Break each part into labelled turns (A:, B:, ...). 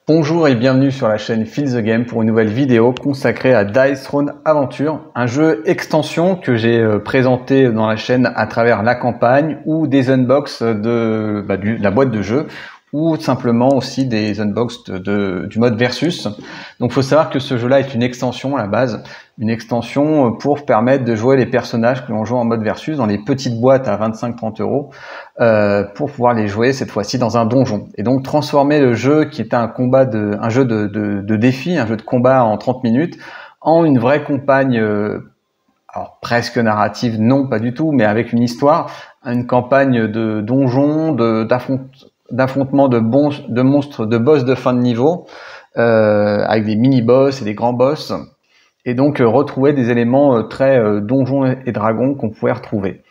A: Bonjour et bienvenue sur la chaîne Feel the Game pour une nouvelle vidéo consacrée à Dice Throne Adventure, un jeu extension que j'ai présenté dans la chaîne à travers la campagne ou des unbox de la boîte de jeu ou simplement aussi des unbox du mode versus. Donc faut savoir que ce jeu-là est une extension à la base, une extension pour permettre de jouer les personnages que l'on joue en mode versus dans les petites boîtes à 25-30 euros pour pouvoir les jouer cette fois-ci dans un donjon. Et donc transformer le jeu qui était un jeu de défi, un jeu de combat en 30 minutes en une vraie campagne alors presque narrative, non pas du tout, mais avec une histoire, une campagne de donjon, d'affrontement de monstres, de boss de fin de niveau, avec des mini-boss et des grands boss, et donc retrouver des éléments très donjons et dragons qu'on pouvait retrouver.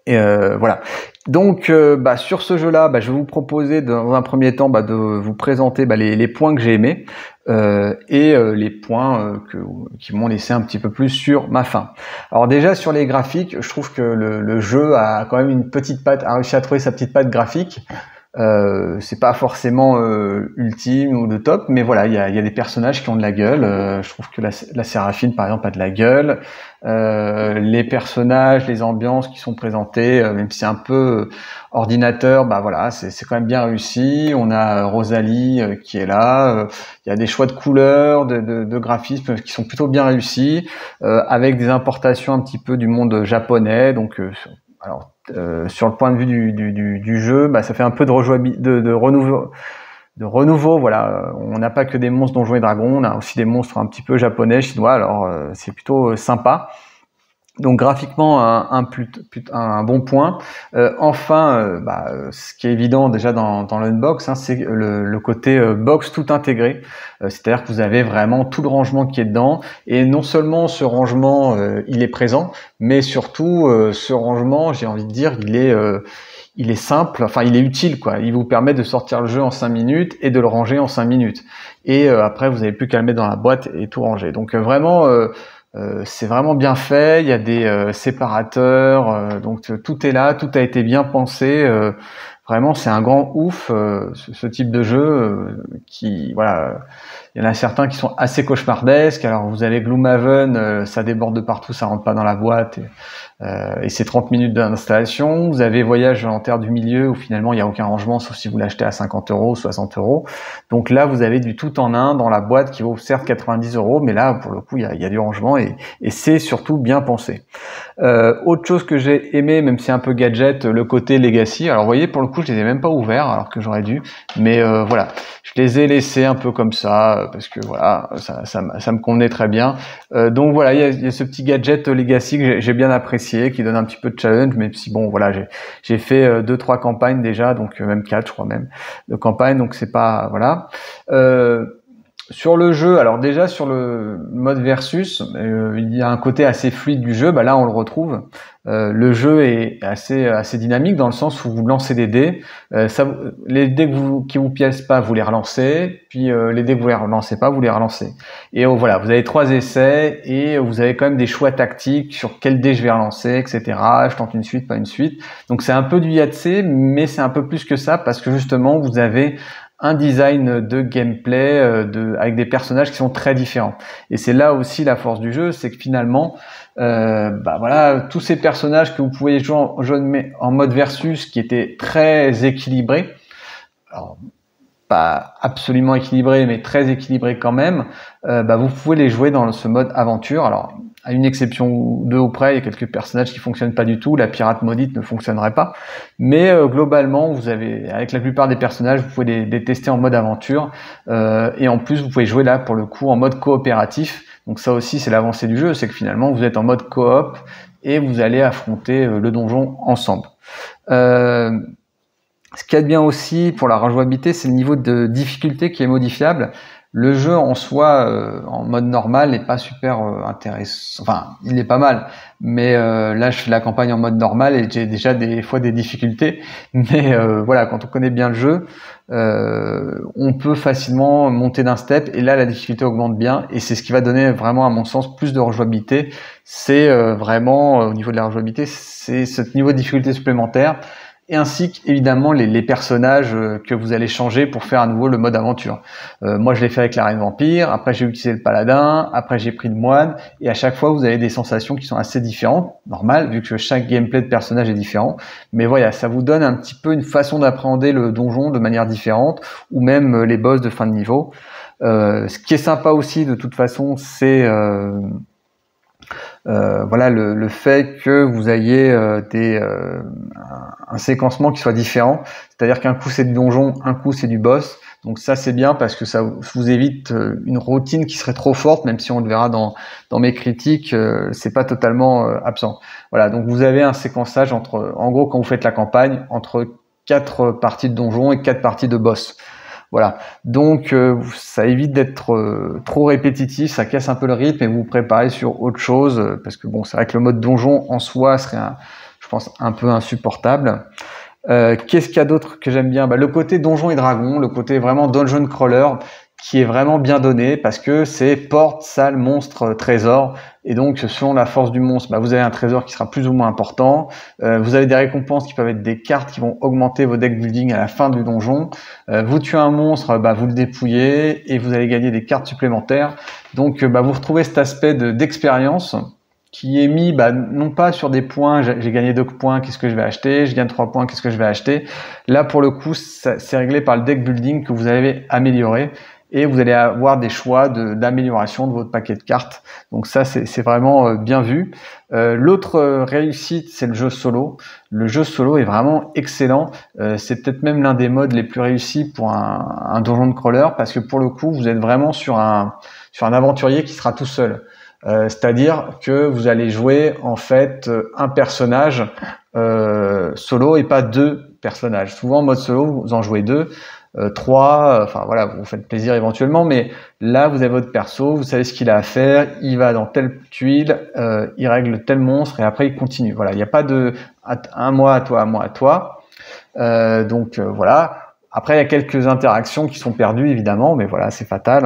A: Et voilà. Donc sur ce jeu-là, je vais vous proposer dans un premier temps de vous présenter les points que j'ai aimés et les points qui m'ont laissé un petit peu plus sur ma faim. Alors déjà sur les graphiques, je trouve que le jeu a quand même une petite patte, a réussi à trouver sa petite patte graphique. C'est pas forcément ultime ou le top, mais voilà, il y a des personnages qui ont de la gueule. Je trouve que la Séraphine par exemple a de la gueule. Les personnages, les ambiances qui sont présentées, même si c'est un peu ordinateur, voilà, c'est quand même bien réussi. On a Rosalie qui est là. Il y a des choix de couleurs, de graphismes qui sont plutôt bien réussis, avec des importations un petit peu du monde japonais. Donc alors sur le point de vue du jeu, ça fait un peu de renouveau. Voilà, on n'a pas que des monstres Donjons et Dragons, on a aussi des monstres un petit peu japonais, chinois. Alors c'est plutôt sympa. Donc graphiquement un bon point. Ce qui est évident déjà dans l'unbox, c'est le côté box tout intégré. C'est-à-dire que vous avez vraiment tout le rangement qui est dedans. Et non seulement ce rangement il est présent, mais surtout ce rangement, j'ai envie de dire, il est simple, enfin il est utile quoi. Il vous permet de sortir le jeu en 5 minutes et de le ranger en 5 minutes. Et après vous n'avez plus qu'à le mettre dans la boîte et tout ranger. Donc c'est vraiment bien fait, il y a des séparateurs, donc tout est là, tout a été bien pensé. Vraiment, c'est un grand ouf ce type de jeu qui, voilà, il y en a certains qui sont assez cauchemardesques. Alors vous avez Gloomhaven, ça déborde de partout, ça rentre pas dans la boîte et c'est 30 minutes d'installation. Vous avez Voyage en Terre du Milieu où finalement il y a aucun rangement sauf si vous l'achetez à 50 euros, 60 euros. Donc là vous avez du tout en un dans la boîte qui vaut certes 90 euros, mais là pour le coup il y a du rangement et c'est surtout bien pensé. Autre chose que j'ai aimé, même si c'est un peu gadget, le côté Legacy. Alors vous voyez, pour le coup je les ai même pas ouverts alors que j'aurais dû, mais voilà, je les ai laissés un peu comme ça parce que voilà, ça me convenait très bien. Donc voilà, il y a ce petit gadget Legacy que j'ai bien apprécié, qui donne un petit peu de challenge, même si bon voilà, j'ai fait 2-3 campagnes déjà, donc même 4 je crois même de campagnes, donc c'est pas voilà. Sur le jeu, alors déjà sur le mode versus, il y a un côté assez fluide du jeu, là on le retrouve. Le jeu est assez dynamique dans le sens où vous lancez des dés, les dés qui vous piècent pas, vous les relancez, puis les dés que vous les relancez pas, vous les relancez. Et voilà, vous avez 3 essais et vous avez quand même des choix tactiques sur quel dé je vais relancer, etc. Je tente une suite, pas une suite. Donc c'est un peu du Yahtzee, mais c'est un peu plus que ça parce que justement vous avez un design de gameplay avec des personnages qui sont très différents. Et c'est là aussi la force du jeu, c'est que finalement, voilà, tous ces personnages que vous pouvez jouer en mode versus qui étaient très équilibrés, alors pas absolument équilibrés, mais très équilibrés quand même, vous pouvez les jouer dans ce mode aventure. Alors à une exception ou deux auprès, il y a quelques personnages qui fonctionnent pas du tout. La pirate maudite ne fonctionnerait pas. Mais globalement, vous avez, avec la plupart des personnages, vous pouvez les tester en mode aventure. Et en plus, vous pouvez jouer là, pour le coup, en mode coopératif. Donc ça aussi, c'est l'avancée du jeu, c'est que finalement, vous êtes en mode coop et vous allez affronter le donjon ensemble. Ce qu'il y a de bien aussi pour la rejouabilité, c'est le niveau de difficulté qui est modifiable. Le jeu en soi, en mode normal, n'est pas super intéressant. Enfin, il est pas mal. Mais là, je fais la campagne en mode normal et j'ai déjà des fois des difficultés. Mais voilà, quand on connaît bien le jeu, on peut facilement monter d'un step. Et là, la difficulté augmente bien. Et c'est ce qui va donner vraiment, à mon sens, plus de rejouabilité. C'est vraiment, au niveau de la rejouabilité, c'est ce niveau de difficulté supplémentaire. et ainsi qu'évidemment les personnages que vous allez changer pour faire à nouveau le mode aventure. Moi je l'ai fait avec la Reine Vampire, après j'ai utilisé le Paladin, après j'ai pris le Moine, et à chaque fois vous avez des sensations qui sont assez différentes, normal vu que chaque gameplay de personnage est différent, mais voilà, ça vous donne un petit peu une façon d'appréhender le donjon de manière différente, ou même les boss de fin de niveau. Ce qui est sympa aussi de toute façon, c'est voilà le fait que vous ayez un séquencement qui soit différent, c'est-à-dire qu'un coup c'est du donjon, un coup c'est du boss. Donc ça c'est bien parce que ça vous évite une routine qui serait trop forte, même si on le verra dans mes critiques, c'est pas totalement absent. Voilà, donc vous avez un séquençage entre, en gros quand vous faites la campagne, entre 4 parties de donjon et 4 parties de boss. Voilà, donc ça évite d'être trop répétitif, ça casse un peu le rythme et vous vous préparez sur autre chose, parce que bon, c'est vrai que le mode donjon en soi serait, je pense, un peu insupportable. Qu'est-ce qu'il y a d'autre que j'aime bien? Le côté donjon et dragon, le côté vraiment dungeon crawler, qui est vraiment bien donné, parce que c'est porte, salle, monstre, trésor, et donc selon la force du monstre, vous avez un trésor qui sera plus ou moins important, vous avez des récompenses qui peuvent être des cartes qui vont augmenter vos deck building à la fin du donjon, vous tuez un monstre, vous le dépouillez, et vous allez gagner des cartes supplémentaires, donc vous retrouvez cet aspect d'expérience, qui est mis non pas sur des points, j'ai gagné 2 points, qu'est-ce que je vais acheter, je gagne 3 points, qu'est-ce que je vais acheter. Là pour le coup c'est réglé par le deck building que vous avez amélioré, et vous allez avoir des choix d'amélioration de votre paquet de cartes. Donc ça c'est vraiment bien vu. L'autre réussite, c'est le jeu solo. Le jeu solo est vraiment excellent. C'est peut-être même l'un des modes les plus réussis pour un donjon de crawler, parce que pour le coup vous êtes vraiment sur un aventurier qui sera tout seul. C'est-à-dire que vous allez jouer en fait un personnage solo et pas 2 personnages. Souvent en mode solo vous en jouez 2, 3, enfin voilà, vous faites plaisir éventuellement, mais là vous avez votre perso, vous savez ce qu'il a à faire, il va dans telle tuile, il règle tel monstre et après il continue. Voilà, il n'y a pas de un mois à toi, un mois à toi. Donc voilà. Après, il y a quelques interactions qui sont perdues, évidemment, mais voilà, c'est fatal.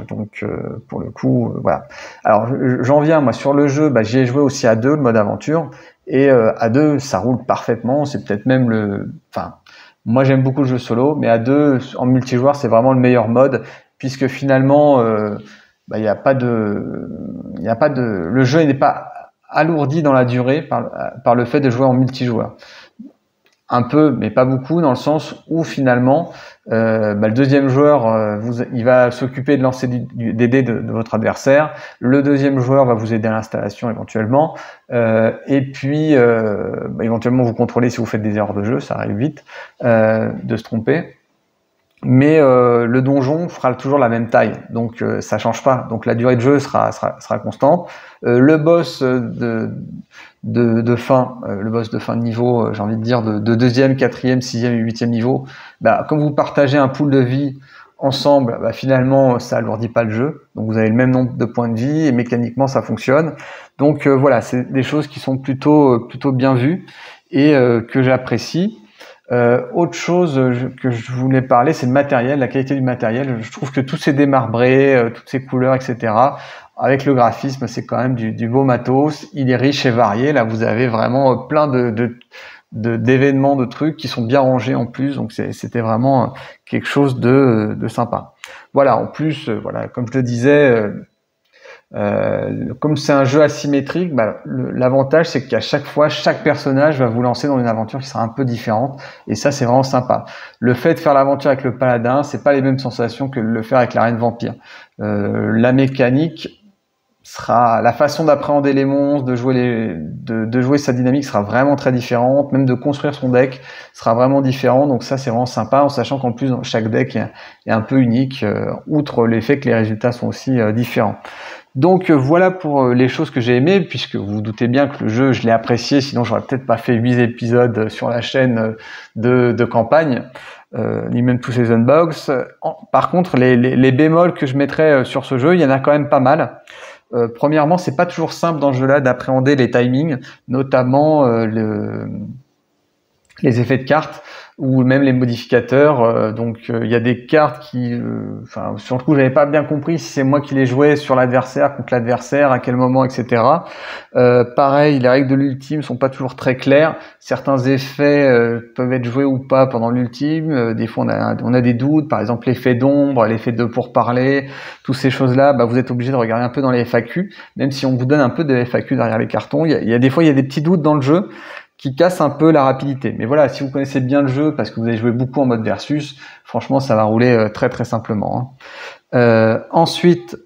A: Donc, pour le coup, voilà. Alors, j'en viens, moi, sur le jeu, j'y ai joué aussi à 2, le mode aventure. Et à 2, ça roule parfaitement. C'est peut-être même Enfin, moi, j'aime beaucoup le jeu solo, mais à 2, en multijoueur, c'est vraiment le meilleur mode, puisque finalement, il n'y a pas de... Le jeu n'est pas alourdi dans la durée par le fait de jouer en multijoueur. Un peu, mais pas beaucoup, dans le sens où finalement, le deuxième joueur, il va s'occuper de lancer des dés de votre adversaire. Le deuxième joueur va vous aider à l'installation éventuellement. Et puis, éventuellement, vous contrôlez si vous faites des erreurs de jeu, ça arrive vite de se tromper. Mais le donjon fera toujours la même taille, donc ça change pas. Donc la durée de jeu sera constante. Le boss de fin, le boss de fin de niveau, j'ai envie de dire de 2e, 4e, 6e et 8e niveau, comme vous partagez un pool de vie ensemble, finalement ça alourdit pas le jeu. Donc vous avez le même nombre de points de vie et mécaniquement ça fonctionne. Donc voilà, c'est des choses qui sont plutôt bien vues et que j'apprécie. Autre chose que je voulais parler, c'est le matériel, la qualité du matériel. Je trouve que tout c'est démarbré, toutes ces couleurs, etc. Avec le graphisme, c'est quand même du beau matos. Il est riche et varié. Là, vous avez vraiment plein d'événements, de trucs qui sont bien rangés en plus. Donc, c'était vraiment quelque chose de sympa. Voilà. En plus, voilà, comme je le disais. Comme c'est un jeu asymétrique, l'avantage c'est qu'à chaque fois, chaque personnage va vous lancer dans une aventure qui sera un peu différente, et ça c'est vraiment sympa. Le fait de faire l'aventure avec le paladin, c'est pas les mêmes sensations que de le faire avec la reine vampire. La mécanique sera, la façon d'appréhender les monstres, de jouer sa dynamique sera vraiment très différente, même de construire son deck sera vraiment différent. Donc ça c'est vraiment sympa, en sachant qu'en plus chaque deck est un peu unique, outre l'effet que les résultats sont aussi différents. Donc voilà pour les choses que j'ai aimées, puisque vous vous doutez bien que le jeu, je l'ai apprécié, sinon j'aurais peut-être pas fait 8 épisodes sur la chaîne de campagne, ni même tous ces unbox. Par contre, les bémols que je mettrais sur ce jeu, il y en a quand même pas mal. Premièrement, c'est pas toujours simple dans ce jeu-là d'appréhender les timings, notamment les effets de cartes. ou même les modificateurs. Donc il y a des cartes qui, enfin sur le coup j'avais pas bien compris si c'est moi qui les jouais sur l'adversaire, contre l'adversaire, à quel moment, etc. Pareil, les règles de l'ultime sont pas toujours très claires. Certains effets peuvent être joués ou pas pendant l'ultime. Des fois on a des doutes, par exemple l'effet d'ombre, l'effet de pourparler, toutes ces choses-là, bah, vous êtes obligé de regarder un peu dans les FAQ, même si on vous donne un peu de FAQ derrière les cartons. Il y a des fois il y a des petits doutes dans le jeu qui casse un peu la rapidité. Mais voilà, si vous connaissez bien le jeu, parce que vous avez joué beaucoup en mode versus, franchement, ça va rouler très très simplement. Ensuite,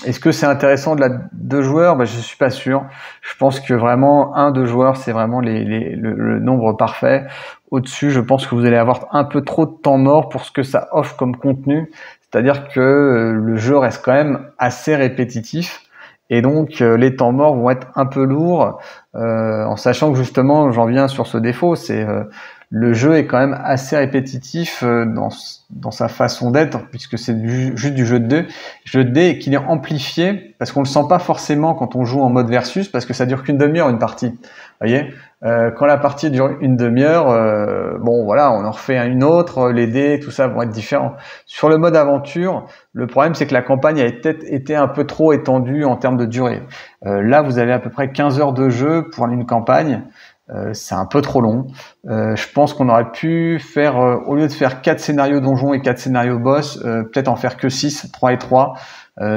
A: est-ce que c'est intéressant de la 2 joueurs? Ben, je suis pas sûr. Je pense que vraiment 1-2 joueurs, c'est vraiment le nombre parfait. Au-dessus, je pense que vous allez avoir un peu trop de temps mort pour ce que ça offre comme contenu. C'est-à-dire que le jeu reste quand même assez répétitif. Et donc les temps morts vont être un peu lourds, en sachant que justement, j'en viens sur ce défaut, c'est le jeu est quand même assez répétitif dans sa façon d'être, puisque c'est juste du jeu de dés et qu'il est amplifié, parce qu'on le sent pas forcément quand on joue en mode versus, parce que ça dure qu'une demi-heure une partie. Vous voyez, quand la partie dure une demi-heure, bon voilà, on en refait une autre, les dés, tout ça vont être différents. Sur le mode aventure, le problème c'est que la campagne a peut-être été un peu trop étendue en termes de durée. Là, vous avez à peu près 15 heures de jeu pour une campagne. C'est un peu trop long. Je pense qu'on aurait pu faire, au lieu de faire 4 scénarios donjons et 4 scénarios boss, peut-être en faire que 6, 3 et 3.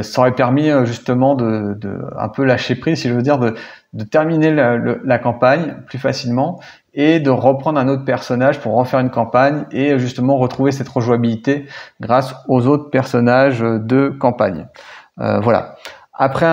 A: Ça aurait permis justement de un peu lâcher prise, si je veux dire, de terminer la campagne plus facilement et de reprendre un autre personnage pour refaire une campagne et justement retrouver cette rejouabilité grâce aux autres personnages de campagne. Voilà. Après,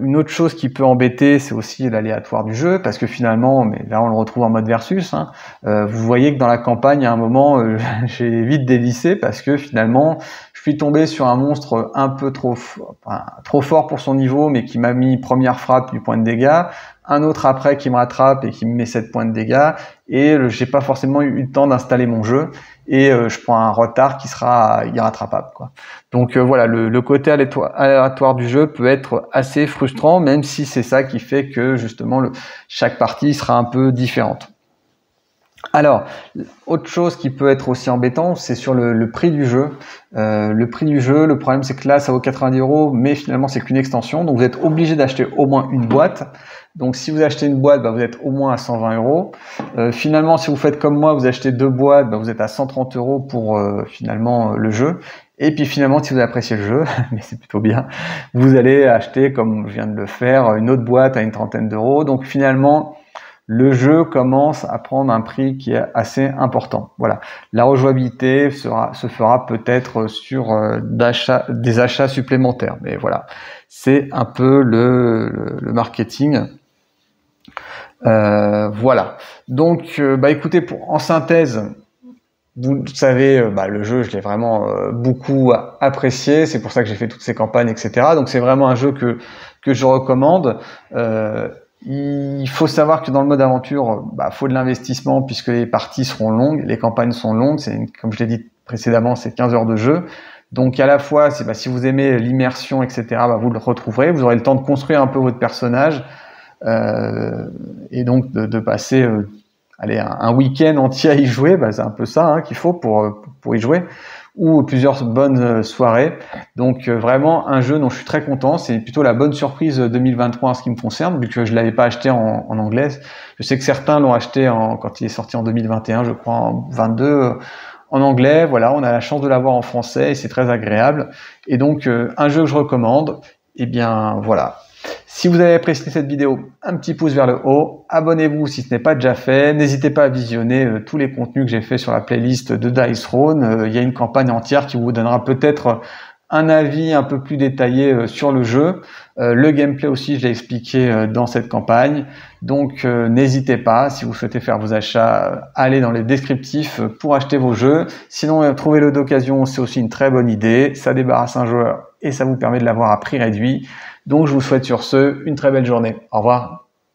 A: une autre chose qui peut embêter, c'est aussi l'aléatoire du jeu, parce que finalement, mais là on le retrouve en mode versus, hein, vous voyez que dans la campagne, à un moment, j'ai vite dévissé, parce que finalement, je suis tombé sur un monstre un peu trop fort pour son niveau, mais qui m'a mis première frappe du point de dégâts, un autre après qui me rattrape et qui me met 7 points de dégâts, et j'ai pas forcément eu le temps d'installer mon jeu, et je prends un retard qui sera irrattrapable, quoi. Donc voilà, le côté aléatoire du jeu peut être assez frustrant, même si c'est ça qui fait que justement chaque partie sera un peu différente. Alors, autre chose qui peut être aussi embêtant, c'est sur le prix du jeu. Le prix du jeu, le problème c'est que là ça vaut 90 €, mais finalement c'est qu'une extension, donc vous êtes obligé d'acheter au moins une boîte. Donc si vous achetez une boîte, bah, vous êtes au moins à 120 €. Finalement, si vous faites comme moi, vous achetez 2 boîtes, bah, vous êtes à 130 € pour finalement le jeu. Et puis finalement, si vous appréciez le jeu, mais c'est plutôt bien, vous allez acheter, comme je viens de le faire, une autre boîte à une trentaine d'euros. Donc finalement, le jeu commence à prendre un prix qui est assez important. Voilà. La rejouabilité se fera peut-être sur des achats supplémentaires. Mais voilà, c'est un peu le marketing. Voilà. Donc, écoutez, en synthèse, vous savez, le jeu, je l'ai vraiment beaucoup apprécié. C'est pour ça que j'ai fait toutes ces campagnes, etc. Donc, c'est vraiment un jeu que je recommande. Il faut savoir que dans le mode aventure, faut de l'investissement puisque les parties seront longues, les campagnes sont longues. Comme je l'ai dit précédemment, c'est 15 heures de jeu. Donc à la fois, si vous aimez l'immersion, etc., vous le retrouverez. Vous aurez le temps de construire un peu votre personnage et donc de passer un week-end entier à y jouer. C'est un peu ça qu'il faut pour y jouer, ou plusieurs bonnes soirées. Donc vraiment un jeu dont je suis très content. C'est plutôt la bonne surprise 2023 en ce qui me concerne, vu que je l'avais pas acheté en anglais. Je sais que certains l'ont acheté quand il est sorti en 2021, je crois en 22 en anglais. Voilà, on a la chance de l'avoir en français et c'est très agréable. Et donc un jeu que je recommande. Et bien voilà. Si vous avez apprécié cette vidéo, un petit pouce vers le haut, abonnez-vous si ce n'est pas déjà fait, n'hésitez pas à visionner tous les contenus que j'ai fait sur la playlist de Dice Throne. Il y a une campagne entière qui vous donnera peut-être un avis un peu plus détaillé sur le jeu. Le gameplay aussi, je l'ai expliqué dans cette campagne. Donc n'hésitez pas, si vous souhaitez faire vos achats, allez dans les descriptifs pour acheter vos jeux. Sinon, trouvez-le d'occasion, c'est aussi une très bonne idée. Ça débarrasse un joueur et ça vous permet de l'avoir à prix réduit. Donc je vous souhaite sur ce une très belle journée. Au revoir.